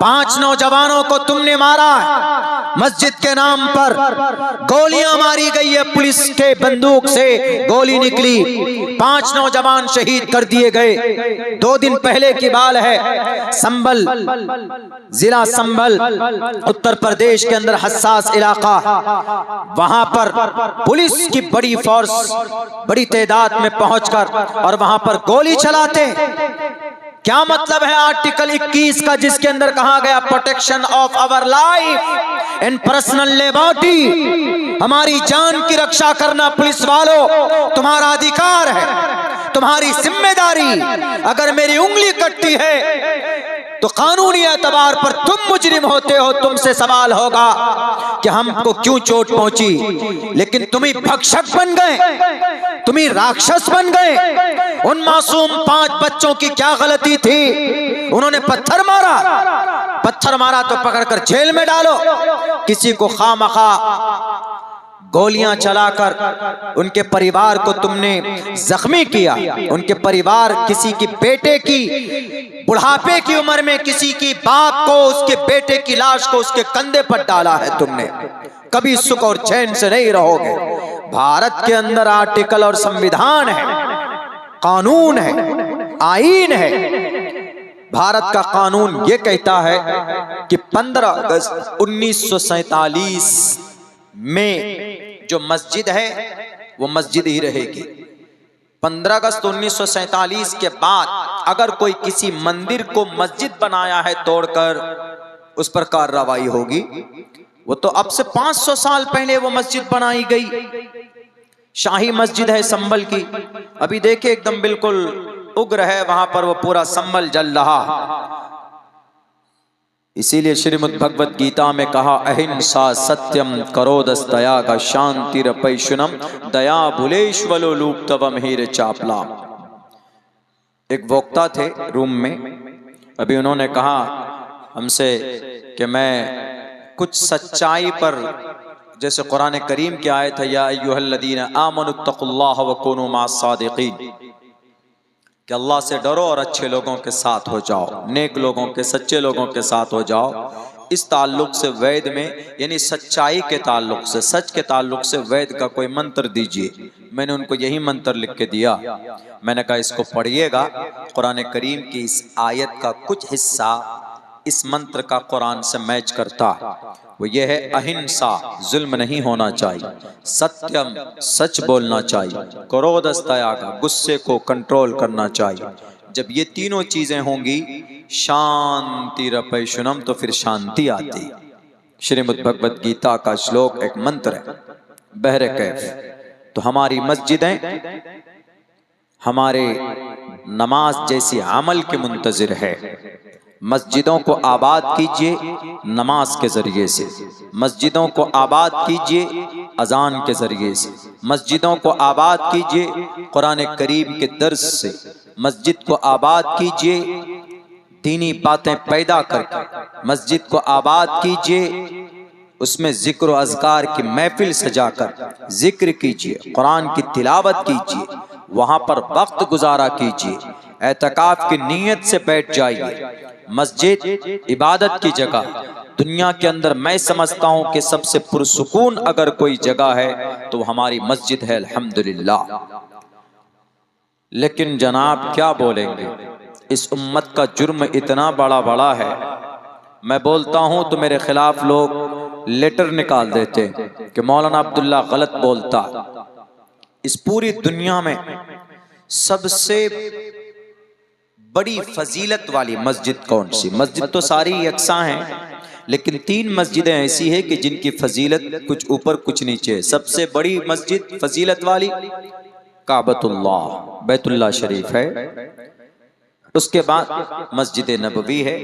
5 नौजवानों को तुमने मारा है, मस्जिद के नाम पर गोलियां मारी गई है, पुलिस के बंदूक से गोली निकली, 5 नौजवान शहीद कर दिए गए। 2 दिन पहले की बात है, संभल जिला संभल उत्तर प्रदेश के अंदर हसास इलाका, वहां पर पुलिस की बड़ी फोर्स बड़ी तादाद में पहुंचकर और वहां पर गोली चलाते। क्या मतलब है आर्टिकल 21 का, जिसके अंदर कहा गया protection of our life and personal liberty, हमारी जान की रक्षा करना पुलिस वालों तुम्हारा अधिकार है, तुम्हारी जिम्मेदारी। अगर मेरी उंगली कटती है तो कानूनी एतबार पर तुम मुजरिम होते हो, तुमसे सवाल होगा कि हमको क्यों चोट पहुंची। लेकिन तुम ही भक्षक बन गए, तुम ही राक्षस बन गए। उन मासूम 5 बच्चों की क्या गलती थी? उन्होंने पत्थर मारा तो पकड़कर जेल में डालो। किसी को खामखा गोलियां चलाकर उनके परिवार को तुमने जख्मी किया। उनके परिवार, किसी की बेटे की बुढ़ापे की उम्र में किसी की बाप को, उसके बेटे की लाश को उसके कंधे पर डाला है तुमने। कभी सुख और चैन से नहीं रहोगे। भारत के अंदर आर्टिकल और संविधान है, कानून है, आईन है। भारत का कानून यह कहता है कि 15 अगस्त 1947 में जो मस्जिद है वो मस्जिद ही रहेगी। 15 अगस्त 1947 के बाद अगर कोई किसी मंदिर को मस्जिद बनाया है तोड़कर, उस पर कार्रवाई होगी। वो तो अब से 500 साल पहले वो मस्जिद बनाई गई, शाही मस्जिद है संभल की। अभी देखे एकदम बिल्कुल उग्र है वहां पर, वो पूरा संभल जल रहा। इसीलिए श्रीमद् भगवत गीता में कहा, अहिंसा सत्यम करोदस दया का शांति रपैशुनम दया भुलेश्वलो लूप तवम हीर चापला। एक वक्ता थे रूम में, अभी उन्होंने कहा हमसे कि मैं कुछ सच्चाई पर, जैसे कुरान करीम की आयत है, या अय्युहल्लदीना आमनुत्तकुल्लाह व कूनू मास्सादिकीन, कि अल्लाह से डरो और अच्छे लोगों के साथ हो जाओ, नेक लोगों के, सच्चे लोगों के साथ हो जाओ। इस ताल्लुक से वेद में, यानी सच्चाई के ताल्लुक से, सच के ताल्लुक से वेद का कोई मंत्र दीजिए। मैंने उनको यही मंत्र लिख के दिया। मैंने कहा इसको पढ़िएगा, कुरान करीम की इस आयत का कुछ हिस्सा इस मंत्र का कुरान से मैच करता है। वो ये है, अहिंसा, जुल्म नहीं होना चाहिए, सत्यम, सच बोलना चाहिए, क्रोधस, दया का, गुस्से को कंट्रोल करना चाहिए। जब ये तीनों चीजें होंगी, शांति रपैशुनम, तो फिर शांति आती। श्रीमद् भगवत गीता का श्लोक, एक मंत्र है, बहरे कैफ। तो हमारी मस्जिदें हमारे नमाज जैसी अमल के मुंतजिर है। मस्जिदों को आबाद कीजिए नमाज के जरिए से, मस्जिदों को आबाद कीजिए अजान के जरिए से, मस्जिदों को आबाद कीजिए कुरान करीम के दर्स से, मस्जिद को आबाद कीजिए दीनी बातें पैदा करके, मस्जिद को आबाद कीजिए उसमें जिक्र व अज़कार की महफिल सजाकर जिक्र कीजिए, कुरान की तिलावत कीजिए, वहां पर वक्त गुजारा कीजिए, एतकाफ की नीयत से बैठ जाइए। मस्जिद इबादत की जगह, दुनिया के अंदर मैं समझता हूं कि सबसे पुरसुकून अगर कोई जगह है तो हमारी मस्जिद है, अल्हम्दुलिल्लाह। लेकिन जनाब क्या बोलेंगे, इस उम्मत का जुर्म इतना बड़ा है, मैं बोलता हूं तो मेरे खिलाफ लोग लेटर निकाल देते कि मौलाना अब्दुल्ला गलत बोलता। इस पूरी दुनिया में सबसे बड़ी फजीलत वाली मस्जिद कौन सी? मस्जिद तो सारी यकसा हैं, लेकिन 3 मस्जिदें ऐसी है कि जिनकी फजीलत कुछ ऊपर कुछ नीचे है। सबसे बड़ी मस्जिद फजीलत वाली काबतुल्लाह, बैतुल्लाह शरीफ है, उसके बाद मस्जिद नबवी है,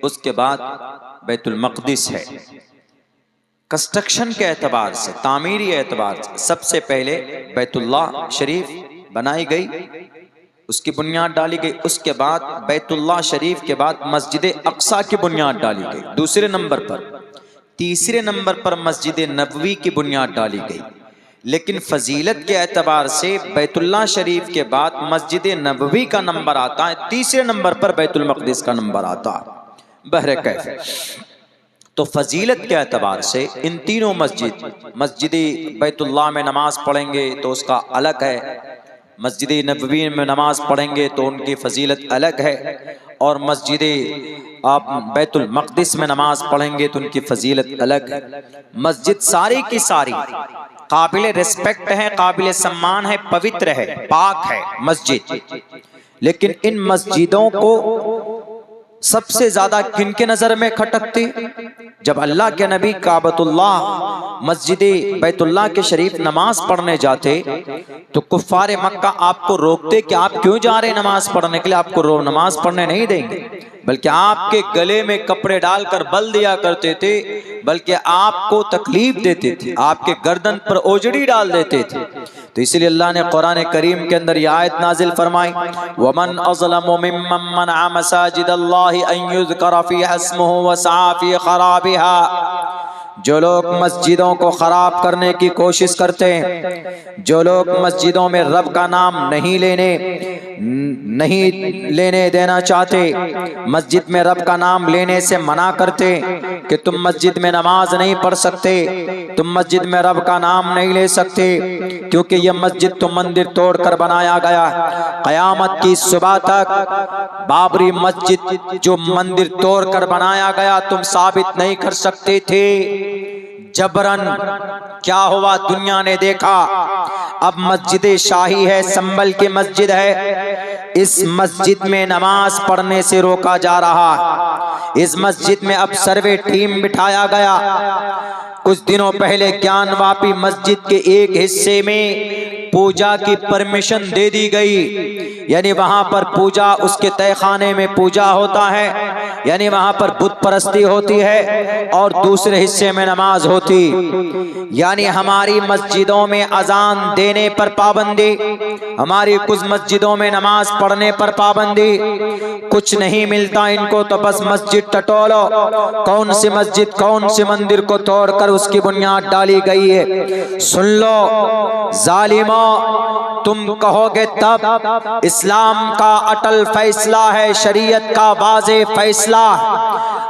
उसके बाद बैतुल मक़दिस है। कंस्ट्रक्शन के एतबार से, तामीरी एतबार से सबसे पहले बैतुल्लाह शरीफ बनाई गई, उसकी बुनियाद डाली गई। उसके बाद बैतुल्लाह शरीफ के बाद मस्जिद अक्सा की बुनियाद डाली गई दूसरे नंबर पर। तीसरे नंबर पर मस्जिद नबवी की बुनियाद डाली गई। लेकिन फजीलत के एतबार से बैतुल्लाह शरीफ के बाद मस्जिद नबवी का नंबर आता है, तीसरे नंबर पर बैतुल मक़दिस का नंबर आता है। बहरकैफ। तो फजीलत के एतबार से इन तीनों मस्जिद बैतुल्लाह में नमाज पढ़ेंगे तो उसका अलग है, मस्जिद नबवी में नमाज पढ़ेंगे तो उनकी फजीलत अलग है, और मस्जिद आप बैतुल मक़दिस में नमाज पढ़ेंगे तो उनकी फजीलत अलग है। मस्जिद सारी की सारी काबिल रिस्पेक्ट है, काबिल सम्मान है, पवित्र है, पाक है मस्जिद। लेकिन इन मस्जिदों को सबसे ज्यादा किनके नजर में खटकती? जब अल्लाह के नबी काबतुल्लाह मस्जिद बैतुल्लाह के शरीफ नमाज पढ़ने जाते तो कुफ्फारे मक्का आपको रोकते कि आप क्यों जा रहे नमाज पढ़ने के लिए, आपको नमाज पढ़ने नहीं देंगे, बल्कि आपके गले में कपड़े डालकर बल दिया करते थे, बल्कि आपको तकलीफ देते थे, आपके गर्दन पर ओजड़ी डाल देते थे। तो इसलिए अल्लाह ने कुरान करीम के अंदर यह आयत नाजिल फरमाई, वमन अज़लमु मिम्मन मनअ मसाजिदल्लाहि अन युज़करा फ़ीहा इस्मुहु व सआ फ़ी ख़राबिहा। जो लोग मस्जिदों को खराब करने की कोशिश करते हैं, जो लोग मस्जिदों में रब का नाम नहीं लेने देना चाहते, मस्जिद में रब का नाम लेने से मना करते कि तुम मस्जिद में नमाज नहीं पढ़ सकते, तुम मस्जिद में रब का नाम नहीं ले सकते, क्योंकि यह मस्जिद तो मंदिर तोड़कर बनाया गया। क़यामत की सुबह तक बाबरी मस्जिद जो मंदिर तोड़कर बनाया गया तुम साबित नहीं कर सकते थे। जबरन क्या हुआ, दुनिया ने देखा, अब मस्जिद शाही है, संभल की मस्जिद है, इस मस्जिद में नमाज पढ़ने से रोका जा रहा। इस मस्जिद में अब सर्वे टीम बिठाया गया। कुछ दिनों पहले ज्ञानवापी मस्जिद के एक हिस्से में पूजा की परमिशन दे दी गई, यानी वहां पर पूजा, उसके तहखाने में पूजा होता है, यानी वहां पर बुत परस्ती होती है, और दूसरे हिस्से में नमाज होती। यानी हमारी मस्जिदों में अजान देने पर पाबंदी, हमारी कुछ मस्जिदों में नमाज पढ़ने पर पाबंदी। कुछ नहीं मिलता इनको तो बस मस्जिद टटोलो। कौन सी मस्जिद, कौन सी मंदिर को तोड़कर उसकी बुनियाद डाली गई है। सुन लो जालिमो, तुम कहोगे तब इस्लाम का अटल फैसला है, शरीयत का वाज़े फैसला,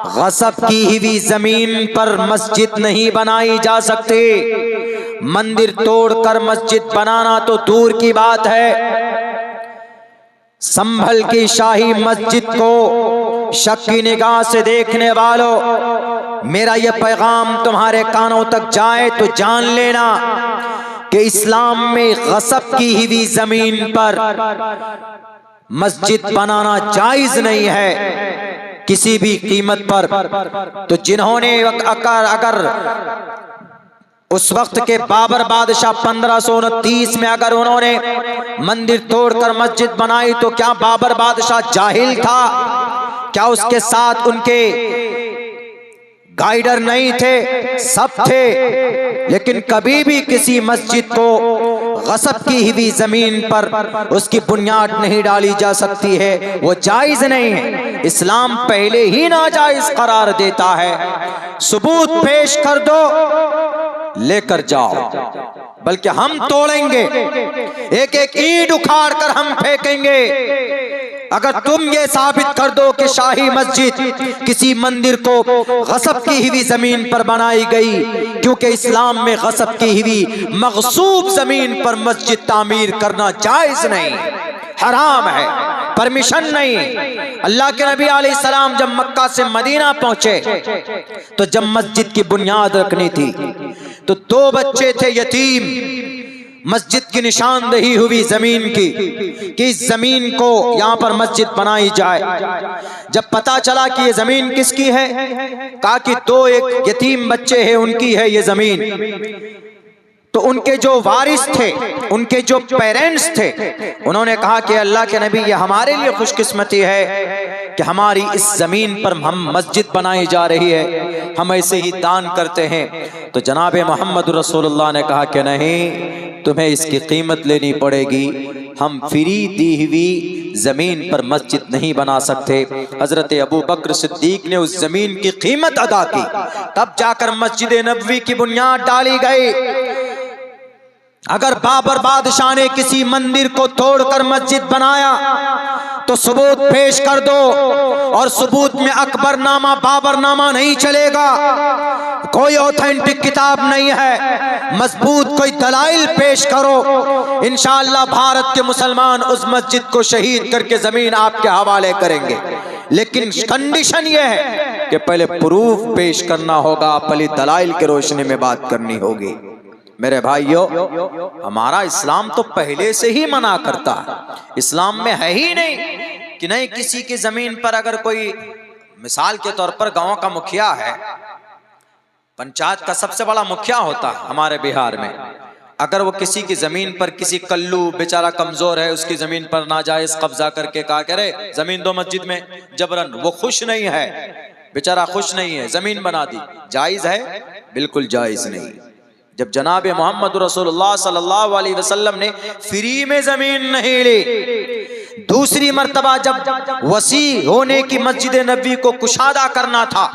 गसब की हुई जमीन पर मस्जिद नहीं बनाई जा सकती। मंदिर तोड़कर मस्जिद बनाना तो दूर की बात है। संभल की शाही मस्जिद को शक की निगाह से देखने वालों, मेरा यह पैगाम तुम्हारे कानों तक जाए तो जान लेना कि इस्लाम में गसब की हुई जमीन पर मस्जिद बनाना जायज नहीं है किसी भी कीमत पर। तो जिन्होंने अगर उस वक्त के बाबर बादशाह 1529 में अगर उन्होंने मंदिर तोड़कर मस्जिद बनाई तो क्या बाबर बादशाह जाहिल था? क्या उसके साथ उनके गाइडर नहीं थे? सब थे। लेकिन कभी भी किसी मस्जिद को गसब की हुई जमीन पर उसकी बुनियाद नहीं डाली जा सकती है, वो जायज नहीं है। इस्लाम पहले ही नाजायज करार देता है। सबूत पेश कर दो, लेकर जाओ, बल्कि हम तोड़ेंगे, एक एक ईंट उखाड़ कर हम फेंकेंगे अगर तुम ये साबित कर दो कि शाही मस्जिद किसी मंदिर को गसब की हुई जमीन पर बनाई गई। क्योंकि इस्लाम में गसब की हुई मगसूब जमीन पर मस्जिद तामीर करना जायज नहीं, हराम है, परमिशन नहीं। अल्लाह के नबी अलैहिस्सलाम जब मक्का से मदीना पहुंचे तो जब मस्जिद की बुनियाद रखनी थी तो 2 बच्चे थे यतीम। मस्जिद की निशानदेही हुई जमीन की कि इस जमीन को यहाँ पर मस्जिद बनाई जाए। जब पता चला कि ये जमीन किसकी है, कहा कि 2 एक यतीम बच्चे हैं, उनकी है ये जमीन। तो उनके जो वारिस थे, उनके जो पेरेंट्स थे, उन्होंने कहा कि अल्लाह के नबी, ये हमारे लिए खुशकिस्मती है कि हमारी इस जमीन पर हम मस्जिद बनाई जा रही है, हम ऐसे ही दान करते हैं। तो जनाब मोहम्मद रसूलुल्लाह ने कहा कि नहीं, तुम्हें इसकी कीमत लेनी पड़ेगी, हम फ्री दी हुई जमीन पर मस्जिद नहीं बना सकते। हजरत अबू बकर सिद्दीक ने उस जमीन की कीमत अदा की, तब जाकर मस्जिद नबवी की बुनियाद डाली गई। अगर बाबर बादशाह ने किसी मंदिर को तोड़कर मस्जिद बनाया तो सबूत पेश कर दो, और सबूत में अकबरनामा बाबरनामा नहीं चलेगा, कोई ऑथेंटिक किताब नहीं है, मजबूत कोई दलाइल पेश करो, इंशाअल्लाह भारत के मुसलमान उस मस्जिद को शहीद करके जमीन आपके हवाले करेंगे। लेकिन कंडीशन यह है कि पहले प्रूफ पेश करना होगा, पहले दलाइल के रोशनी में बात करनी होगी। मेरे भाइयों, हमारा इस्लाम तो पहले से ही मना करता है, इस्लाम में है ही नहीं कि नहीं किसी की जमीन पर अगर कोई, मिसाल के तौर पर गांव का मुखिया है, पंचायत का सबसे बड़ा मुखिया होता है हमारे बिहार में, अगर वो किसी की जमीन पर, किसी कल्लू बेचारा कमजोर है उसकी जमीन पर नाजायज कब्जा करके कहा करे जमीन दो मस्जिद में जबरन, वो खुश नहीं है, बेचारा खुश नहीं है, जमीन बना दी, जायज है? बिल्कुल जायज नहीं। जब जनाब मोहम्मद रसूलुल्लाह सल्लल्लाहु अलैहि वसल्लम ने फ्री में जमीन नहीं ली, दूसरी मर्तबा जब वसी होने की मस्जिद नबी को कुशादा करना था,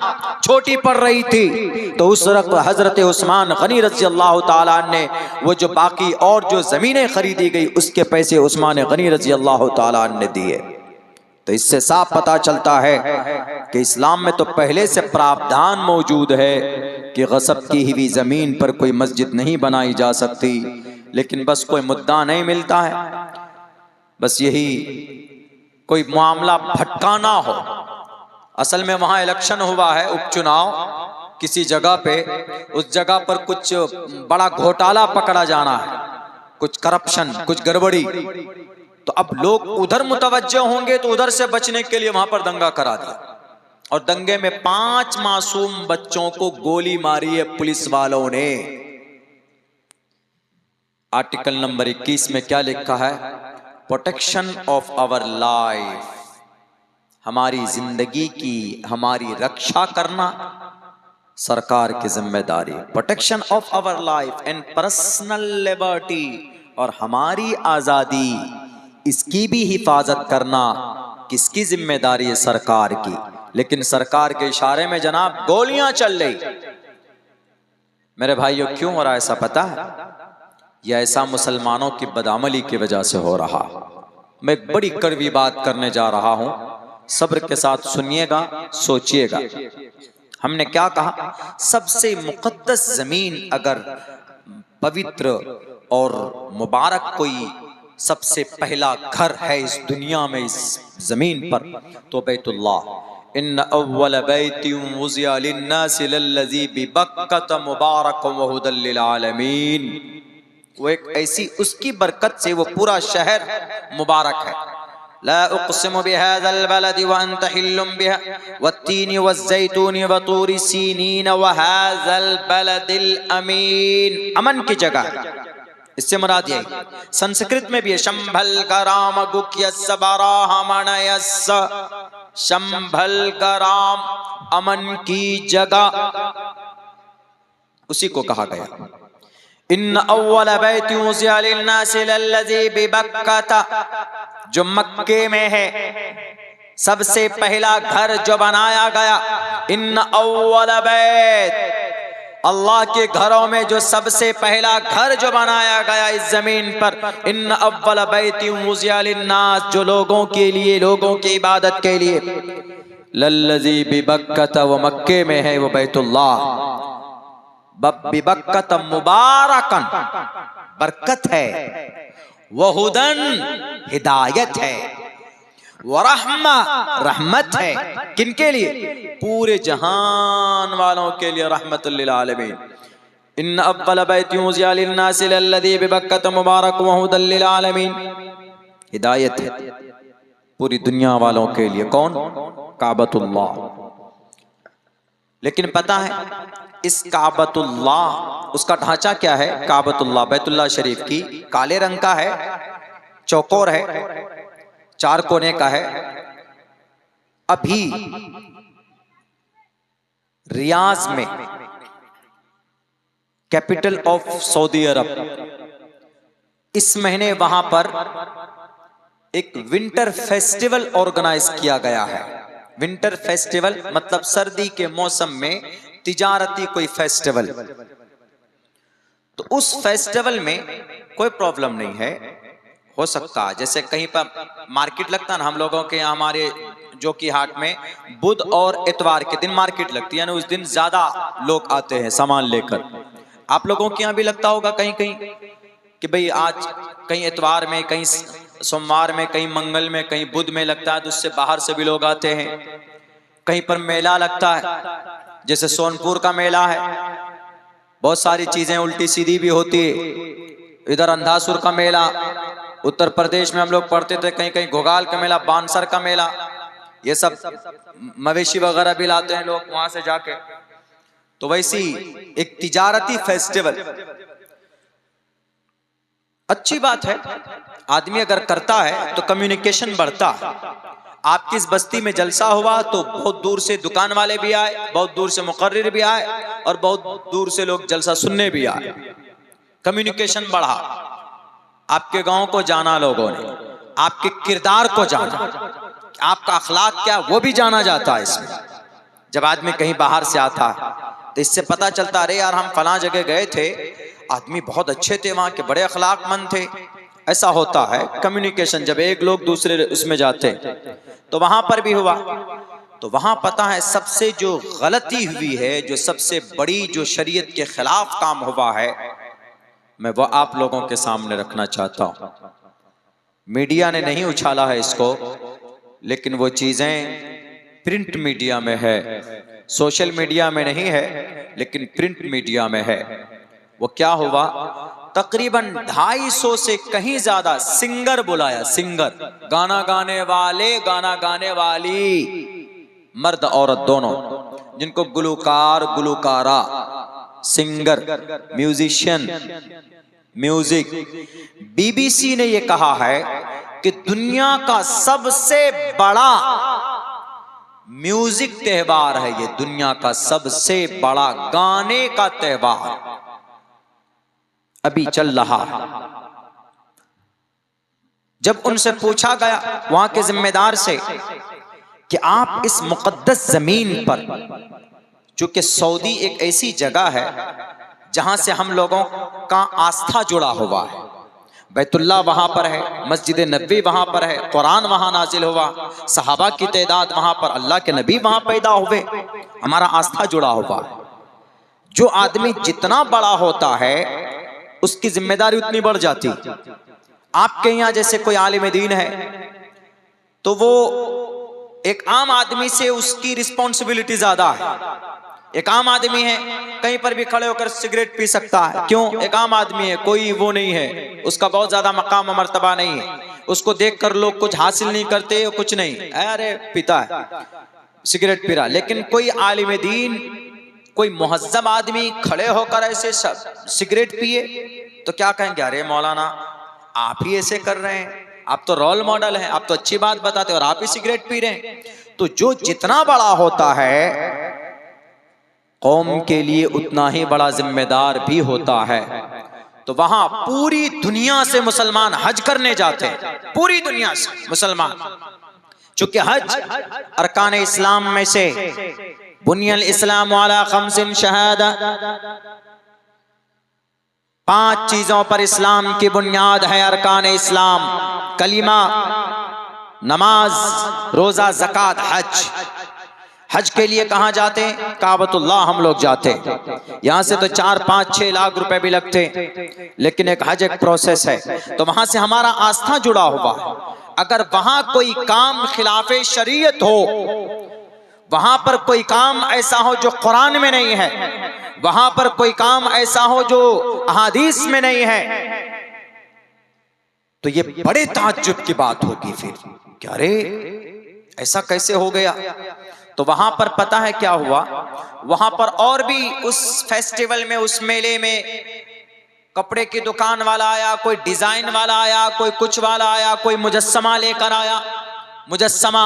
छोटी पड़ रही थी, तो उस वक्त हजरत उस्मान गनी रज़ी अल्लाह ताला ने वो जो बाकी और जो जमीनें खरीदी गई उसके पैसे उस्मान गनी रज़ी अल्लाह ताला ने दिए। तो इससे साफ पता चलता है कि इस्लाम में तो पहले से प्रावधान मौजूद है कि गसब की हुई जमीन पर कोई मस्जिद नहीं बनाई जा सकती, लेकिन बस कोई मुद्दा नहीं मिलता है, बस यही कोई मामला भटकाना हो। असल में वहां इलेक्शन हुआ है, उपचुनाव किसी जगह पे, उस जगह पर कुछ बड़ा घोटाला पकड़ा जाना है, कुछ करप्शन, कुछ गड़बड़ी, तो अब लोग उधर मुतवज्जो होंगे, तो उधर से बचने के लिए वहां पर दंगा करा दिया, और दंगे में 5 मासूम बच्चों को गोली मारी है पुलिस वालों ने। आर्टिकल नंबर 21 में क्या लिखा है? प्रोटेक्शन ऑफ आवर लाइफ, हमारी जिंदगी की, हमारी रक्षा करना सरकार की जिम्मेदारी। Protection of our life and personal liberty, और हमारी आजादी, इसकी भी हिफाजत करना किसकी जिम्मेदारी है? सरकार की। लेकिन सरकार के इशारे में जनाब गोलियां चल रही। मेरे भाइयों, क्यों हो रहा है ऐसा पता है? यह ऐसा मुसलमानों की बदअमली की वजह से हो रहा। मैं एक बड़ी कड़वी बात करने जा रहा हूं, सब्र के साथ सुनिएगा, सोचिएगा। हमने क्या कहा? सबसे मुकद्दस जमीन अगर पवित्र और मुबारक कोई सबसे पहला घर है इस दुनिया में, इस जमीन पर, तो बैतुल्लाह। इन्न अव्वल बैतिन वुज़िया लिन्नासि लल्लज़ी बिबक्कत मुबारकन व हुदल लिल आलमीन। वो एक ऐसी, उसकी बरकत से वो पूरा शहर मुबारक है। ला उक़सिमु बिहाज़ल बलदि व अंत हिल्लुम बिहा वत्तीनि वज़्ज़ैतूनि व तूरि सीनीन व हाज़ल बलदिल अमीन। अमन की जगह, इससे मुराद यही। संस्कृत में भी है, शंभल गराम गुक्यस्स बराहमणयस्स, शंभल गराम, अमन की जगह, उसी को कहा गया। इन्न अव्वल बैतिन वुज़िया लिन्नासि लल्लज़ी बिबक्कता, जो मक्के में है सबसे पहला घर जो बनाया गया। इन्न अव्वल बैत, अल्लाह के घरों में जो सबसे पहला घर जो बनाया गया इस जमीन पर। इन्न अव्वल बैतिन वुज़िया लिन्नास, जो लोगों के लिए, लोगों की इबादत के लिए। लल्लज़ी बिबक्कता, वो मक्के में है, वो बैतुल्लाह। बिबक्कत मुबारकन, बरकत है, वहुदन, हिदायत है, वरहमा, रहमत है। किनके लिए? पूरे जहान वालों के लिए, रहमतुल लिल आलमीन। इन्न अव्वल बैतिन वुज़िया लिन्नासि लल्लज़ी बिबक्कत मुबारक व हुदल लिल आलमीन, हिदायत है पूरी दुनिया वालों के लिए। कौन? काबतुल्लाह। लेकिन पता है इस काबतुल्लाह, उसका ढांचा क्या है? काबतुल्लाह, बैतुल्लाह शरीफ की, काले रंग का है, चौकोर है, 4 कोने का है। अभी रियाज में, कैपिटल ऑफ सऊदी अरब, इस महीने वहां पर एक विंटर फेस्टिवल ऑर्गेनाइज किया गया है। विंटर फेस्टिवल मतलब सर्दी के मौसम में तिजारती कोई फेस्टिवल। तो उस फेस्टिवल में कोई प्रॉब्लम नहीं है, हो सकता है। जैसे कहीं पर मार्केट लगता है ना, हम लोगों के यहाँ हमारे जो कि हाट में बुध और इतवार के दिन मार्केट लगती है, यानी उस दिन ज्यादा लोग आते हैं सामान लेकर। आप लोगों के यहाँ भी लगता होगा कहीं कहीं कि भाई आज कहीं इतवार में, कहीं सोमवार में, कहीं मंगल में, कहीं बुध में लगता है, तो उससे बाहर से भी लोग आते हैं। कहीं पर मेला लगता है, जैसे सोनपुर का मेला है, बहुत सारी चीजें उल्टी सीधी भी होती है। इधर अंधासुर का मेला, उत्तर प्रदेश में हम लोग पढ़ते थे, कहीं कहीं घोगाल का मेला, बानसर का मेला, ये सब मवेशी वगैरह भी लाते हैं लोग वहां से जाके। तो वैसी एक तिजारती फेस्टिवल अच्छी बात है, आदमी अगर करता है तो कम्युनिकेशन बढ़ता है। आपकी इस बस्ती में जलसा हुआ तो बहुत दूर से दुकान वाले भी आए, बहुत दूर से मुकर्रिर भी आए, और बहुत दूर से लोग जलसा सुनने भी आए। कम्युनिकेशन बढ़ा, आपके गांव को जाना लोगों ने, आपके किरदार को जाना, आपका अखलाक क्या वो भी जाना जाता है इसमें। जब आदमी कहीं बाहर से आता है तो इससे पता चलता, अरे यार हम फलां जगह गए थे, आदमी बहुत अच्छे थे, वहां के बड़े अखलाकमंद थे। ऐसा होता है कम्युनिकेशन, जब एक लोग दूसरे उसमें जाते। तो वहां पर भी हुआ, तो वहां पता है सबसे जो गलती हुई है, जो सबसे बड़ी जो शरीयत के खिलाफ काम हुआ है, मैं वो आप लोगों के सामने रखना चाहता हूं। मीडिया ने नहीं उछाला है इसको, लेकिन वो चीजें प्रिंट मीडिया में है, सोशल मीडिया में नहीं है, लेकिन प्रिंट मीडिया में है। वो क्या हुआ, तकरीबन 250 से कहीं ज्यादा सिंगर बुलाया, सिंगर, गाना गाने वाले, गाना गाने वाली, मर्द औरत दोनों, जिनको गुलूकार, गुलूकारा, सिंगर, म्यूजिशियन, म्यूजिक। बीबीसी ने यह कहा है कि दुनिया का सबसे बड़ा म्यूजिक त्योहार है ये, दुनिया का सबसे बड़ा गाने का त्योहार अभी चल रहा है। जब उनसे पूछा गया वहां के जिम्मेदार से कि आप इस मुकद्दस जमीन पर, चूंकि सऊदी एक ऐसी जगह है जहां से हम लोगों का आस्था जुड़ा हुआ है, बैतुल्लाह वहां पर है, मस्जिद नबी वहां पर है, कुरान वहां नाजिल हुआ, सहाबा की तादाद वहां पर, अल्लाह के नबी वहां पैदा हुए, हमारा आस्था जुड़ा हुआ है। जो आदमी जितना बड़ा होता है उसकी जिम्मेदारी उतनी बढ़ जाती। आपके यहाँ जैसे कोई आलिम दीन है तो वो एक आम आदमी से उसकी रिस्पॉन्सिबिलिटी ज्यादा है। एक आम आदमी है, कहीं पर भी खड़े होकर सिगरेट पी सकता है, क्यों? एक आम आदमी है, कोई वो नहीं है, उसका बहुत ज्यादा मकाम मर्तबा नहीं है, उसको देखकर लोग कुछ हासिल नहीं करते, कुछ नहीं, अरे पीता है, सिगरेट पी रहा। लेकिन कोई आलिम दीन, कोई मुहज्जम आदमी खड़े होकर ऐसे सिगरेट पिए तो क्या कहेंगे, अरे मौलाना आप ही ऐसे कर रहे हैं, आप तो रोल मॉडल हैं, आप तो अच्छी बात बताते हैं और आप ही सिगरेट पी रहे हैं। तो जो जितना बड़ा होता है कौम के लिए उतना ही बड़ा जिम्मेदार भी होता है। तो वहां पूरी दुनिया से मुसलमान हज करने जाते हैं, पूरी दुनिया से मुसलमान, चूंकि हज अरकान इस्लाम में से, बुनियल इस्लाम वाला खमसिन शहादा, 5 चीजों पर इस्लाम की बुनियाद है। अरकान इस्लाम कलीमा, नमाज, रोजा, ज़कात, हज। हज के लिए कहाँ जाते हैं? काबतुल्लाह हम लोग जाते हैं। यहाँ से तो 4, 5, 6 लाख रुपए भी लगते हैं, लेकिन एक हज एक प्रोसेस है, तो वहां से हमारा आस्था जुड़ा हुआ है। अगर वहां कोई काम खिलाफे शरीयत हो, वहां पर कोई काम ऐसा हो जो कुरान में नहीं है, वहां पर कोई काम ऐसा हो जो अहादीस में नहीं है, तो ये बड़े ताज्जुब की बात होगी फिर, क्या रे ऐसा कैसे हो गया? तो वहां पर पता है क्या हुआ, वहां पर और भी उस फेस्टिवल में, उस मेले में कपड़े की दुकान वाला आया, कोई डिजाइन वाला आया, कोई कुछ वाला आया, कोई मुजस्समा लेकर आया, मुजस्समा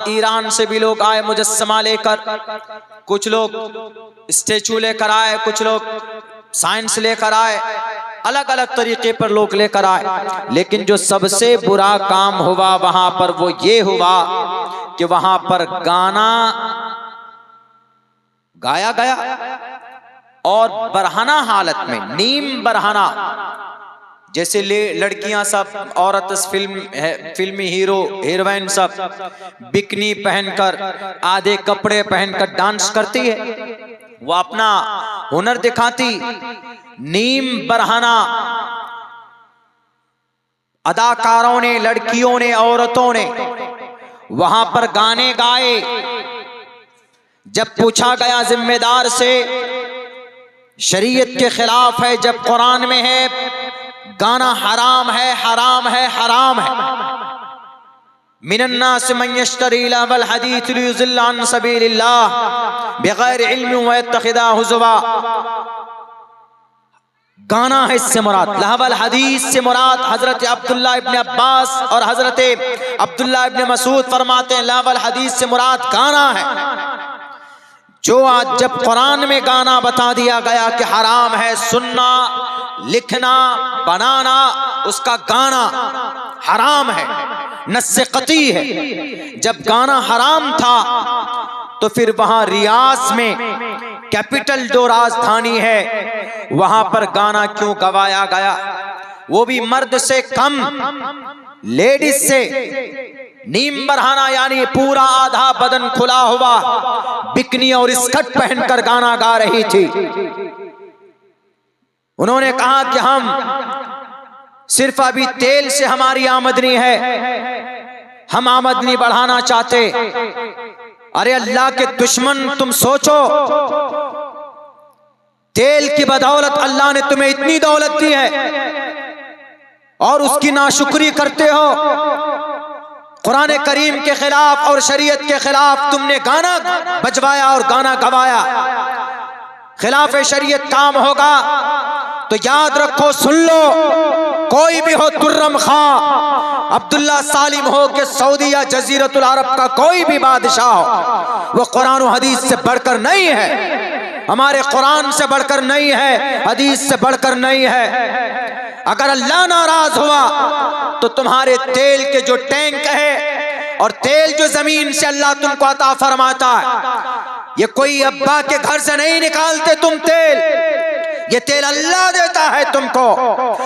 ईरान से भी लोग आए मुजस्समा लेकर, कुछ लोग स्टेचू लेकर आए, कुछ लोग साइंस लेकर आए, अलग अलग तरीके पर लोग लेकर आए। लेकिन जो सबसे बुरा काम हुआ वहां पर वो ये हुआ कि वहां पर गाना गाया गया और बरहाना हालत में, नीम बरहाना, जैसे लड़कियां सब औरत फिल्मी हीरो हीरोइन सब बिकनी पहनकर आधे कपड़े पहनकर डांस करती है, वो अपना हुनर दिखाती। नीम बरहाना अदाकारों ने, लड़कियों ने, औरतों ने वहां पर गाने गाए। जब पूछा गया जिम्मेदार से, शरीयत के खिलाफ है, जब कुरान में है गाना हराम है, हराम है, हराम है। मिनन्नास मन यश्तरी लहवल हदीस लियुज़िल्ला अन सबीलिल्लाह बिगैर इल्म व यत्तखिदा हुज़वा। गाना है इससे मुराद, लहवल हदीस से मुराद हजरत अब्दुल्ला इब्न अब्बास और हजरत अब्दुल्ला इब्न मसूद फरमाते हैं लहवल हदीस से मुराद गाना है। जो आज जब कुरान में गाना बता दिया गया कि हराम है, सुनना, लिखना, बनाना, उसका गाना हराम है, नस्से कती है। जब गाना हराम था तो फिर वहां रियास में, कैपिटल जो राजधानी है, वहां पर गाना क्यों गवाया गया, वो भी मर्द से कम, लेडीज से। नीम बरहाना यानी पूरा आधा बदन खुला हुआ, बिकनी और स्कर्ट पहनकर गाना गा रही थी। उन्होंने कहा कि हम सिर्फ अभी तेल से हमारी आमदनी है, हम आमदनी बढ़ाना चाहते। अरे अल्लाह के दुश्मन, तुम सोचो, तेल की बदौलत अल्लाह ने तुम्हें इतनी दौलत दी है और उसकी नाशुक्री करते हो। कुरान करीम के खिलाफ और शरीयत के खिलाफ तुमने गाना बजवाया और गाना गवाया। खिलाफ शरीयत काम होगा तो याद रखो, सुन लो, कोई भी हो, तुर्रम खां, अब्दुल्ला सालिम हो कि सऊदी या जजीरतुल अरब का कोई भी बादशाह हो, वो कुरान और हदीस से बढ़कर नहीं है, हमारे कुरान से बढ़कर नहीं है, हदीस से बढ़कर नहीं है। अगर अल्लाह नाराज हुआ तो तुम्हारे तेल के जो टैंक है और तेल जो जमीन से अल्लाह तुमको अता फरमाता है, ये कोई अब्बा के घर से नहीं निकालते तुम तेल, ये तेल अल्लाह देता है तुमको।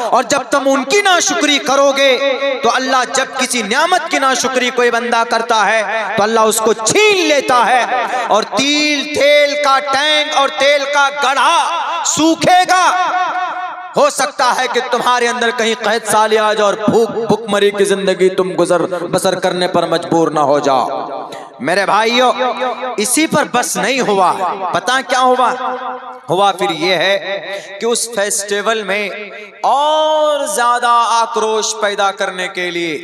और जब तुम उनकी नाशुक्री करोगे तो अल्लाह, जब किसी नियामत की नाशुक्री कोई बंदा करता है तो अल्लाह उसको छीन लेता है और तेल का टैंक और तेल का गढ़ा सूखेगा। हो सकता है कि तुम्हारे अंदर कहीं कैद साली आ जाए और भूखमरी की जिंदगी तुम गुजर बसर करने पर मजबूर ना हो जाओ। मेरे भाइयों, इसी पर बस नहीं हुआ, पता क्या हुआ फिर ये है कि उस फेस्टिवल में और ज्यादा आक्रोश पैदा करने के लिए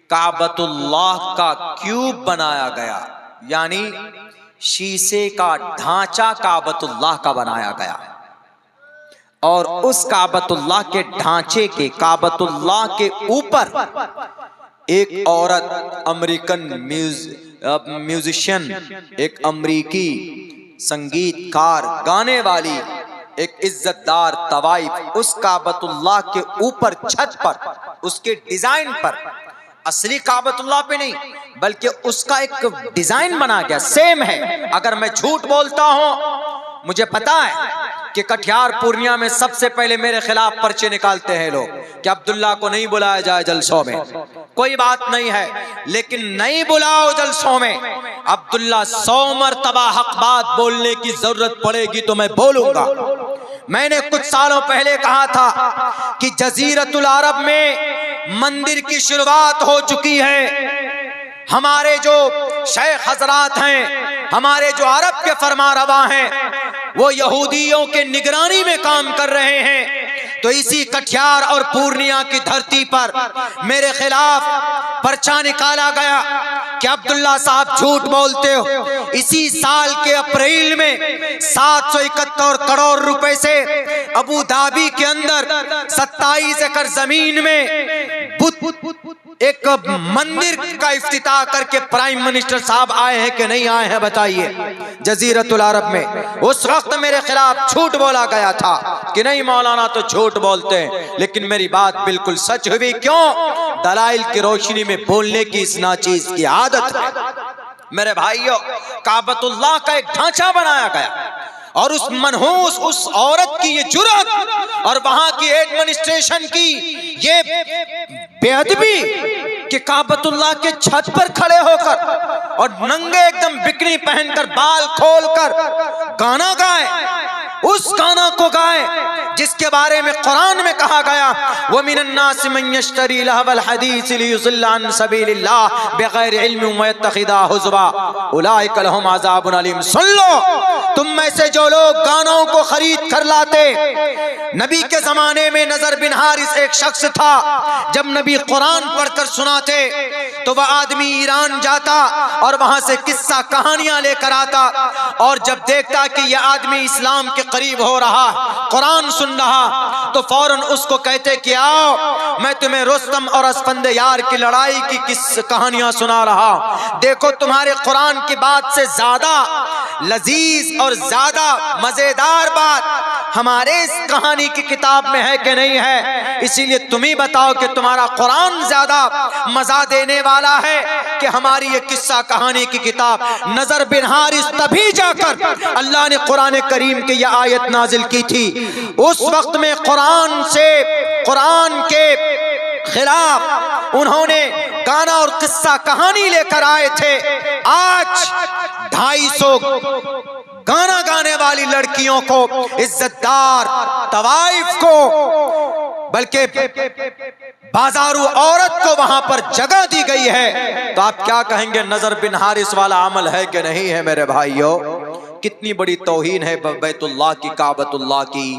काबतुल्लाह का क्यूब बनाया गया, यानी शीशे का ढांचा काबतुल्लाह का बनाया गया। और उस काबतुल्लाह के ढांचे के, काबतुल्लाह के ऊपर एक औरत, अमेरिकन म्यूजिशियन, एक अमरीकी संगीतकार, गाने वाली, एक इज्जतदार तवाइफ, उस काबतुल्लाह के ऊपर छत पर, उसके डिजाइन पर, असली काबतुल्लाह पे नहीं बल्कि उसका एक डिजाइन बना गया, सेम है। अगर मैं झूठ बोलता हूं, मुझे पता है कि कटिहार पूर्णिया में सबसे पहले मेरे खिलाफ पर्चे निकालते हैं लोग कि अब्दुल्ला को नहीं बुलाया जाए जलसों में। कोई बात नहीं है, लेकिन नहीं बुलाओ जलसों में, अब्दुल्ला 100 मरतबा हक बात बोलने की जरूरत पड़ेगी तो मैं बोलूंगा। मैंने कुछ सालों पहले कहा था कि जजीरतुल अरब में मंदिर की शुरुआत हो चुकी है। हमारे जो शेख हजरात हैं, हमारे जो अरब के फरमारवा हैं, वो यहूदियों के निगरानी में काम कर रहे हैं। तो इसी कटिहार और पूर्णिया की धरती पर मेरे खिलाफ पर्चा निकाला गया कि अब्दुल्ला साहब झूठ बोलते हो। इसी साल के अप्रैल में 771 करोड़ रुपए से अबू धाबी के अंदर 27 एकड़ जमीन में एक मंदिर का इफ्तिताह करके प्राइम मिनिस्टर साहब आए हैं कि नहीं आए हैं, बताइए, जजीरतुल अरब में। उस वक्त मेरे खिलाफ झूठ बोला गया था कि नहीं मौलाना तो झूठ बोलते हैं, लेकिन मेरी बात बिल्कुल सच हुई। क्यों? दलाइल की रोशनी में बोलने की इस नाचीज की आदत है। मेरे भाइयों, काबतुल्लाह का एक ढांचा बनाया गया और उस मनहूस उस औरत की ये जुर्रत और वहां की एडमिनिस्ट्रेशन की ये बेअदबी कि काबतुल्लाह के छत पर खड़े होकर और नंगे एकदम बिकनी पहनकर बाल खोलकर गाना गाए, उस गाना को गाए जिसके बारे में कुरान में कहा गया व मिनन्नास मन यश्तरी लहवल हदीस लियुज़िल्ला अन सबीलिल्लाह बिगैर इल्म व यत्तखिदा हुज़वा उलाइका लहुम अज़ाबुन अलीम। सुन लो, तुम में से जो लोग गानों को खरीद कर लाते, नबी के जमाने में नजर बिन हारिस एक शख्स था, जब नबी कुरान पढ़कर सुनाते तो वह आदमी ईरान जाता और वहां से किस्सा कहानियां लेकर आता, और जब देखता कि यह आदमी इस्लाम के करीब हो रहा, कुरान सुन रहा, तो फौरन उसको कहते कि आओ मैं तुम्हें रुस्तम और अस्फंद यार की लड़ाई की किस कहानियां सुना रहा। देखो तुम्हारे कुरान की बात से ज्यादा लजीज और ज्यादा मजेदार बात हमारे इस कहानी की किताब में है कि नहीं है, इसीलिए तुम ही बताओ कि तुम्हारा कुरान ज्यादा मजा देने वाला है कि हमारी ये किस्सा कहानी की किताब। नजर बिन हारिस तभी जाकर अल्लाह ने कुरान करीम की यह आयत नाजिल की थी। उस वक्त में कुरान के खिलाफ उन्होंने गाना और किस्सा कहानी लेकर आए थे। आज 250 गाना गाने वाली लड़कियों को, इज्जतदार तवाइफ को, बल्कि बाजारू औरत को वहां पर जगह दी गई है। तो आप क्या कहेंगे, नजर बिन हारिस वाला अमल है कि नहीं है मेरे भाइयों? कितनी बड़ी तौहीन है बैतुल्लाह की, काबतुल्लाह की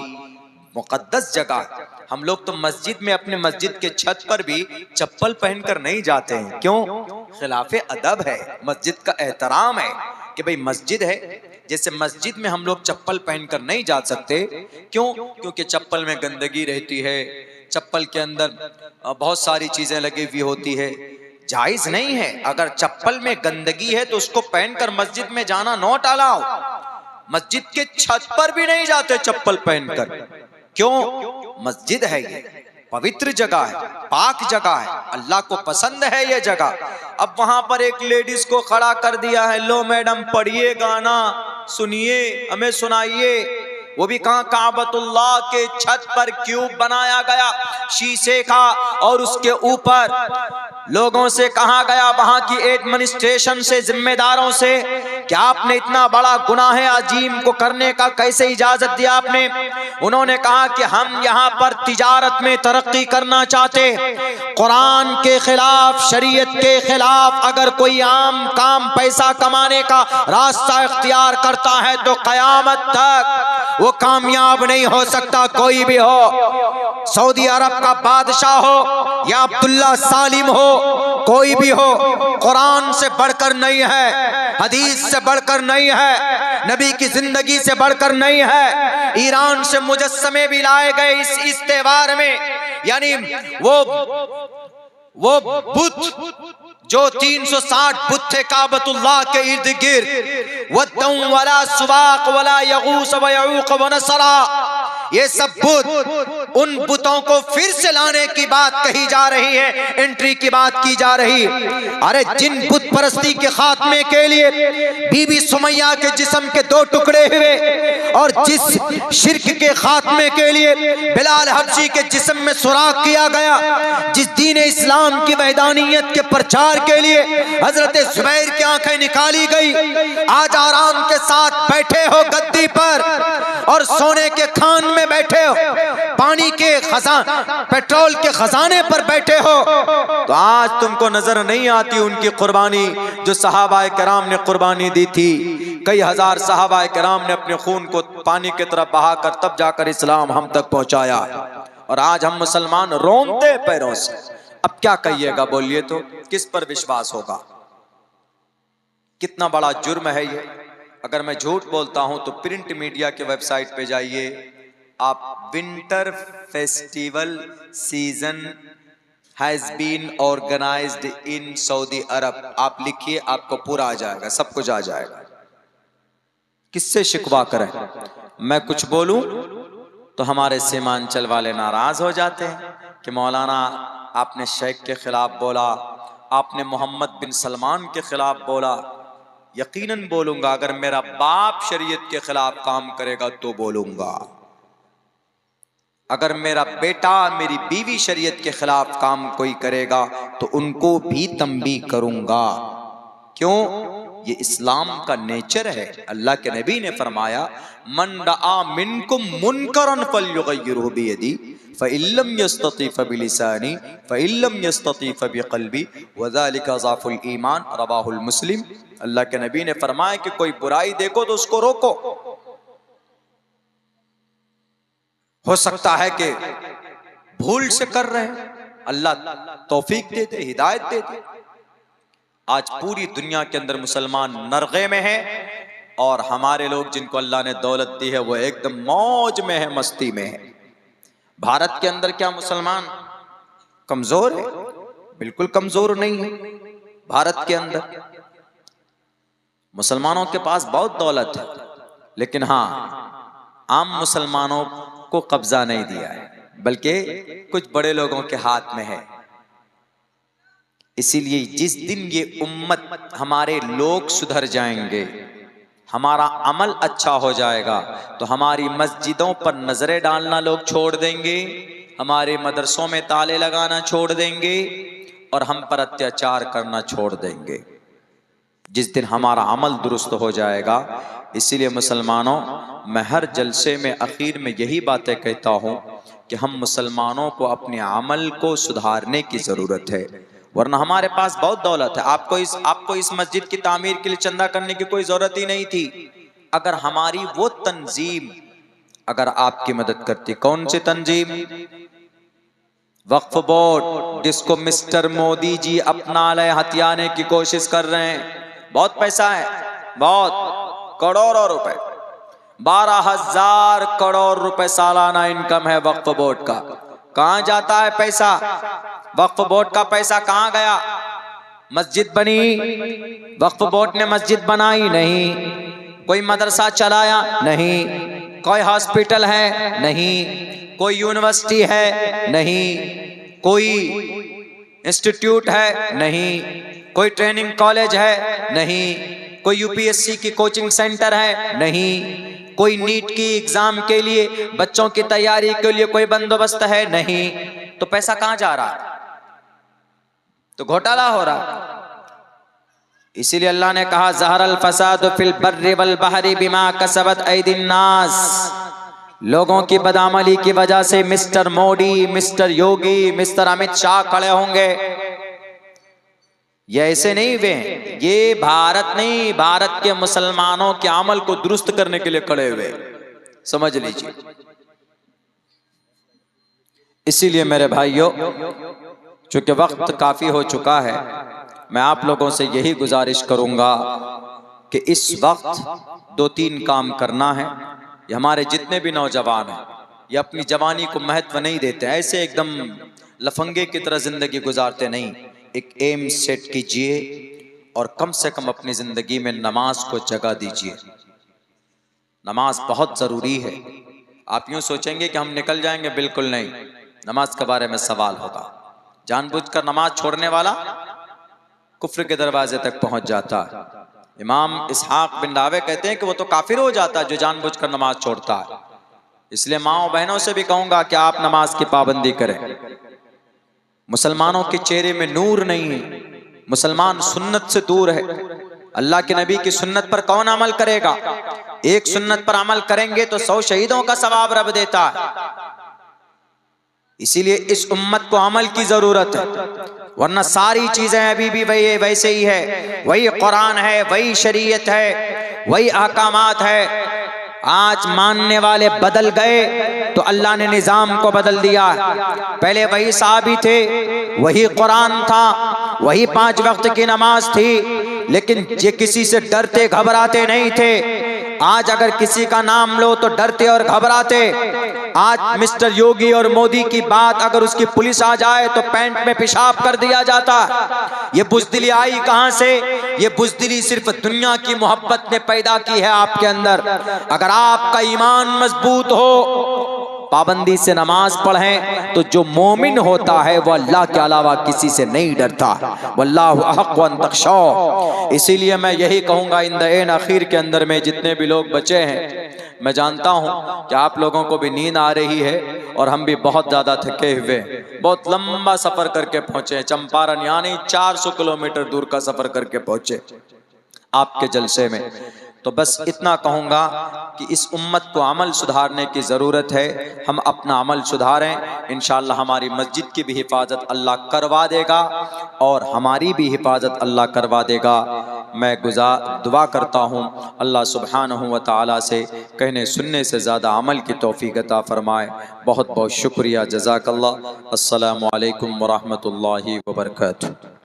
मुकद्दस जगह। हम लोग तो मस्जिद में अपने मस्जिद के छत पर भी चप्पल पहनकर नहीं जाते हैं। क्यों? खिलाफे अदब है, मस्जिद का एहतराम है कि भाई मस्जिद है। जैसे मस्जिद में हम लोग चप्पल पहनकर नहीं जा सकते, क्यों? क्योंकि चप्पल में गंदगी रहती है, चप्पल के अंदर बहुत सारी चीजें लगी हुई होती है, जायज नहीं है। अगर चप्पल में गंदगी है तो उसको पहनकर मस्जिद में जाना नॉट अलाउ। मस्जिद के छत पर भी नहीं जाते चप्पल पहनकर। क्यों? मस्जिद है, ये पवित्र जगह है, पाक जगह है, अल्लाह को पसंद है ये जगह। अब वहां पर एक लेडीज को खड़ा कर दिया है, लो मैडम पढ़िए गाना, सुनिए, हमें सुनाइए। वो भी कहां? काबतुल्लाह के छत पर क्यूब बनाया गया शीशे का, और उसके ऊपर लोगों से कहा गया, वहां की एडमिनिस्ट्रेशन से, जिम्मेदारों से, कि आपने इतना बड़ा गुनाह अजीम को करने का कैसे इजाजत दिया आपने? उन्होंने कहा कि हम यहाँ पर तिजारत में तरक्की करना चाहते। कुरान के खिलाफ, शरीयत के खिलाफ अगर कोई आम काम पैसा कमाने का रास्ता इख्तियार करता है तो कयामत तक वो कामयाब नहीं हो सकता। कोई भी हो, सऊदी अरब का बादशाह हो या अब्दुल्ला सालिम हो, कोई भी हो, कुरान से बढ़कर नहीं है, हदीस से बढ़कर नहीं है, नबी की जिंदगी से बढ़कर नहीं है। ईरान से मुजस्समे भी लाए गए इस त्योहार में, यानी वो बुत जो 360 बुत थे काबतुल्लाह के इर्द गिर्द, वद्दम वला सुवाक वला यगूस व यऊक व नसरा, ये सब बुत, उन बुतों को फिर से लाने की बात कही जा रही है, एंट्री की बात की जा रही। अरे जिन बुत परस्ती के खात्मे के लिए बीबी सुमैया के जिस्म के 2 टुकड़े हुए, और जिस शिर्क के खात्मे के लिए बिलाल हबशी के जिस्म में सुराख किया गया, जिस दीन इस्लाम की वहदानियत के प्रचार के लिए हजरत जुबैर की आंखें निकाली गई, आज आराम के साथ बैठे हो गद्दी पर और सोने के खान में बैठे हो, पानी के खजाने, पेट्रोल के खजाने पर बैठे हो, तो आज तुमको नजर नहीं आती उनकी कुर्बानी जो सहाबाए किराम ने कुर्बानी दी थी। कई हजार सहाबाए किराम ने अपने खून को पानी की तरफ बहाकर तब जाकर इस्लाम हम तक पहुंचाया, और आज हम मुसलमान रोंते पैरों से। अब क्या कहिएगा, बोलिए तो किस पर विश्वास होगा? कितना बड़ा जुर्म है ये। अगर मैं झूठ बोलता हूं तो प्रिंट मीडिया के वेबसाइट पे जाइए आप, winter festival season has been organised in Saudi Arab, आप लिखिए, आपको पूरा आ जाएगा, सब कुछ आ जाएगा। किससे शिकवा करें? मैं कुछ बोलूं तो हमारे सीमांचल वाले नाराज हो जाते हैं कि मौलाना आपने शेख के खिलाफ बोला, आपने मोहम्मद बिन सलमान के खिलाफ बोला। यकीनन बोलूंगा। अगर मेरा बाप शरीयत के खिलाफ काम करेगा तो बोलूंगा, अगर मेरा बेटा मेरी बीवी शरीयत के खिलाफ काम कोई करेगा तो उनको भी तंबीह करूंगा। क्यों? ये इस्लाम का नेचर है। अल्लाह के नबी ने फरमाया, मन रआ मिनकुम मुनकरन फल्युगय्यिरहु बियदी फ़इल्लम यस्तती फ़बिलिसानी फ़इल्लम यस्तती फ़बिक़ल्बी वज़ालिका ज़अफ़ुल ईमान, रवाहुल मुस्लिम। अल्लाह के नबी ने फरमाया कि कोई बुराई देखो तो उसको रोको। हो सकता है कि भूल से कर रहे हैं, अल्लाह तौफीक दे दे, हिदायत दे दे। आज पूरी दुनिया के अंदर मुसलमान नरगे में है और हमारे लोग जिनको अल्लाह ने दौलत दी है वो एकदम मौज में है, मस्ती में है। भारत के अंदर क्या मुसलमान कमजोर है? बिल्कुल कमजोर नहीं है। भारत के अंदर मुसलमानों के पास बहुत दौलत है, लेकिन हाँ, आम मुसलमानों को कब्जा नहीं दिया है, बल्कि कुछ बड़े लोगों के हाथ में है। इसीलिए जिस दिन ये उम्मत, हमारे लोग सुधर जाएंगे, हमारा अमल अच्छा हो जाएगा, तो हमारी मस्जिदों पर नजरें डालना लोग छोड़ देंगे, हमारे मदरसों में ताले लगाना छोड़ देंगे और हम पर अत्याचार करना छोड़ देंगे। जिस दिन हमारा अमल दुरुस्त हो जाएगा। इसीलिए मुसलमानों, मैं हर जलसे में आखिर में यही बातें कहता हूँ कि हम मुसलमानों को अपने अमल को सुधारने की ज़रूरत है, वरना हमारे पास बहुत दौलत है। आपको इस मस्जिद की तामीर के लिए चंदा करने की कोई ज़रूरत ही नहीं थी, अगर हमारी वो तंजीम अगर आपकी मदद करती। कौन सी तंजीम? वक्फ बोर्ड, जिसको मिस्टर मोदी जी अपना ले हथियाने की कोशिश कर रहे हैं। बहुत पैसा है, बहुत करोड़ों रुपए, 12,000 करोड़ रुपए सालाना इनकम है वक्फ बोर्ड का। कहां जाता है पैसा? वक्फ बोर्ड का पैसा कहां गया? मस्जिद बनी, वक्फ बोर्ड ने मस्जिद बनाई नहीं। कोई मदरसा चलाया नहीं। कोई हॉस्पिटल है नहीं। कोई यूनिवर्सिटी है नहीं। कोई इंस्टीट्यूट है नहीं। कोई ट्रेनिंग कॉलेज है नहीं। कोई यूपीएससी की कोचिंग सेंटर है नहीं। कोई नीट की एग्जाम के लिए, बच्चों की तैयारी के लिए कोई बंदोबस्त है नहीं। तो पैसा कहां जा रहा है? तो घोटाला हो रहा। इसीलिए अल्लाह ने कहा, ज़हरल फसाद फिल बर्रि वल बहरी बिमा कसबत ऐदिन नास। लोगों की बदअमली की वजह से मिस्टर मोदी, मिस्टर योगी, मिस्टर अमित शाह खड़े होंगे। ये ऐसे नहीं हुए, ये भारत नहीं, भारत के मुसलमानों के अमल को दुरुस्त करने के लिए खड़े हुए, समझ लीजिए। इसीलिए मेरे भाइयों, चूंकि वक्त काफी हो चुका है, मैं आप लोगों से यही गुजारिश करूंगा कि इस वक्त 2-3 काम करना है। ये हमारे जितने भी नौजवान हैं, ये अपनी जवानी को महत्व नहीं देते, ऐसे एकदम लफंगे की तरह जिंदगी गुजारते नहीं। एक एम सेट कीजिए और कम से कम अपनी जिंदगी में नमाज को जगह दीजिए। नमाज बहुत जरूरी है। आप यूं सोचेंगे कि हम निकल जाएंगे, बिल्कुल नहीं। नमाज के बारे में सवाल होगा। जानबूझकर नमाज छोड़ने वाला कुफ्र के दरवाजे तक पहुंच जाता है। इमाम इसहाक बिन रावे कहते हैं कि वो तो काफिर हो जाता है जो जानबूझकर नमाज छोड़ता है। इसलिए माओ बहनों से भी कहूंगा कि आप नमाज की पाबंदी करें। मुसलमानों के चेहरे में नूर नहीं है, मुसलमान सुन्नत से दूर है। अल्लाह के नबी की सुन्नत पर कौन अमल करेगा? एक सुन्नत पर अमल करेंगे तो 100 शहीदों का सवाब रब देता है। इसीलिए इस उम्मत को अमल की जरूरत है, वरना सारी चीजें अभी भी वही वैसे ही है। वही कुरान है, वही शरीयत है, वही अहकामात है। आज मानने वाले बदल गए तो अल्लाह ने निजाम को बदल दिया। पहले वही साहबी थे, वही कुरान था, वही 5 वक्त की नमाज थी, लेकिन ये किसी से डरते घबराते नहीं थे। आज अगर किसी का नाम लो तो डरते और घबराते। आज मिस्टर योगी और मोदी की बात अगर उसकी पुलिस आ जाए तो पैंट में पेशाब कर दिया जाता। ये बुज़दिली आई कहां से? ये बुज़दिली सिर्फ दुनिया की मोहब्बत ने पैदा की है आपके अंदर। अगर आपका ईमान मजबूत हो पाबंदी से नमाज पढ़ें तो जो मोमिन होता है वह अल्लाह के अलावा किसी से नहीं डरता। वल्लाहु अहक्कु अन तख्शौ। इसीलिए मैं यही कहूँगा इन द एन आखिर के अंदर में जितने भी लोग बचे हैं, मैं जानता हूँ कि आप लोगों को भी नींद आ रही है और हम भी बहुत ज़्यादा थके हुए, बहुत लंबा सफ़र करके पहुँचे, चंपारण यानी 400 किलोमीटर दूर का सफ़र करके पहुँचे आपके जलसे में। तो बस इतना कहूँगा कि इस उम्मत को अमल सुधारने की ज़रूरत है। हम अपना अमल सुधारें, इंशाअल्लाह हमारी मस्जिद की भी हिफाजत अल्लाह करवा देगा और हमारी भी हिफाजत अल्लाह करवा देगा। मैं दुआ करता हूँ अल्लाह सुब्हानहू व तआला से कहने सुनने से ज़्यादा अमल की तौफीक अता फरमाए। बहुत बहुत शुक्रिया, जज़ाकल्लाह। अस्सलामु अलैकुम व रहमतुल्लाहि व बरकातुहू।